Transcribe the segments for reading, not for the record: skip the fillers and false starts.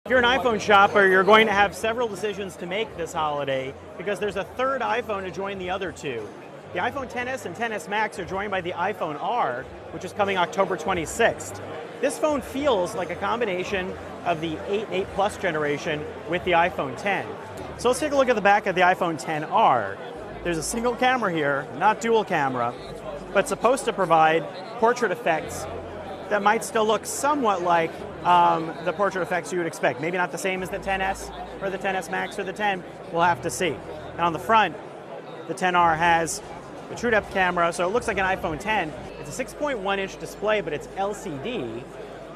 If you're an iPhone shopper, you're going to have several decisions to make this holiday because there's a third iPhone to join the other two. The iPhone XS and XS Max are joined by the iPhone R, which is coming October 26th. This phone feels like a combination of the 8 and 8 Plus generation with the iPhone X. So let's take a look at the back of the iPhone XR. There's a single camera here, not dual camera, but supposed to provide portrait effects that might still look somewhat like the portrait effects you would expect. Maybe not the same as the XS or the XS Max or the 10. We'll have to see. And on the front, the XR has a true depth camera, so it looks like an iPhone X. It's a 6.1-inch display, but it's LCD,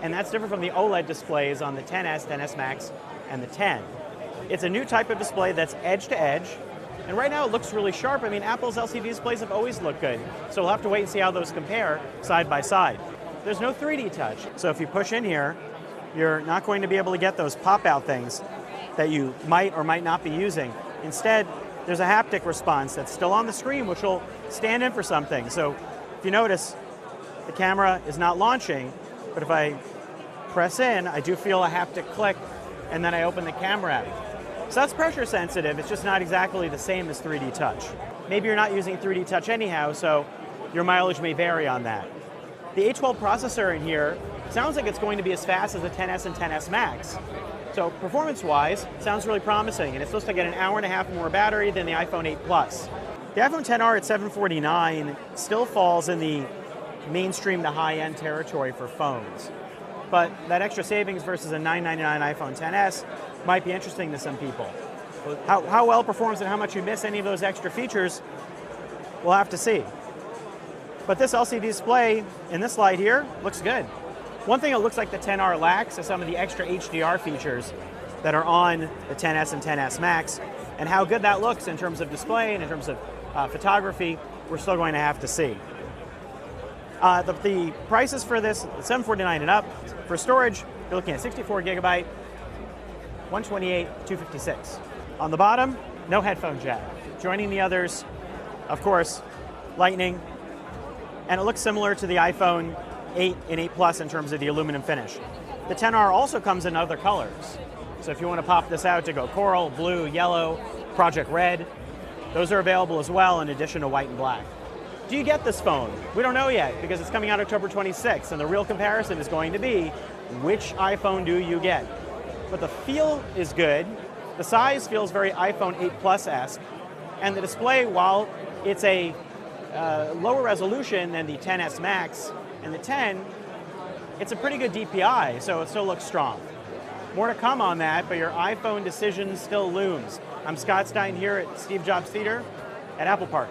and that's different from the OLED displays on the XS, XS Max, and the 10. It's a new type of display that's edge to edge, and right now it looks really sharp. I mean, Apple's LCD displays have always looked good, so we'll have to wait and see how those compare side by side. There's no 3D touch, so if you push in here, you're not going to be able to get those pop-out things that you might or might not be using. Instead, there's a haptic response that's still on the screen, which will stand in for something. So if you notice, the camera is not launching, but if I press in, I do feel a haptic click, and then I open the camera app. So that's pressure sensitive. It's just not exactly the same as 3D touch. Maybe you're not using 3D touch anyhow, so your mileage may vary on that. The A12 processor in here sounds like it's going to be as fast as the XS and XS Max. So performance-wise, sounds really promising, and it's supposed to get an hour and a half more battery than the iPhone 8 Plus. The iPhone XR at $749 still falls in the mainstream to high-end territory for phones. But that extra savings versus a $999 iPhone XS might be interesting to some people. How well it performs and how much you miss any of those extra features, we'll have to see. But this LCD display in this light here looks good. One thing it looks like the XR lacks is some of the extra HDR features that are on the XS and XS Max, and how good that looks in terms of display and in terms of photography, we're still going to have to see. The prices for this, $749 and up. For storage, you're looking at 64 gigabyte, 128, 256. On the bottom, no headphone jack. Joining the others, of course, Lightning, and it looks similar to the iPhone 8 and 8 Plus in terms of the aluminum finish. The XR also comes in other colors. So if you want to pop this out to go coral, blue, yellow, Project Red, those are available as well in addition to white and black. Do you get this phone? We don't know yet because it's coming out October 26th, and the real comparison is going to be which iPhone do you get. But the feel is good. The size feels very iPhone 8 Plus-esque, and the display, while it's a lower resolution than the XS Max and the 10, it's a pretty good DPI, so it still looks strong. More to come on that, but your iPhone decision still looms. I'm Scott Stein here at Steve Jobs Theater at Apple Park.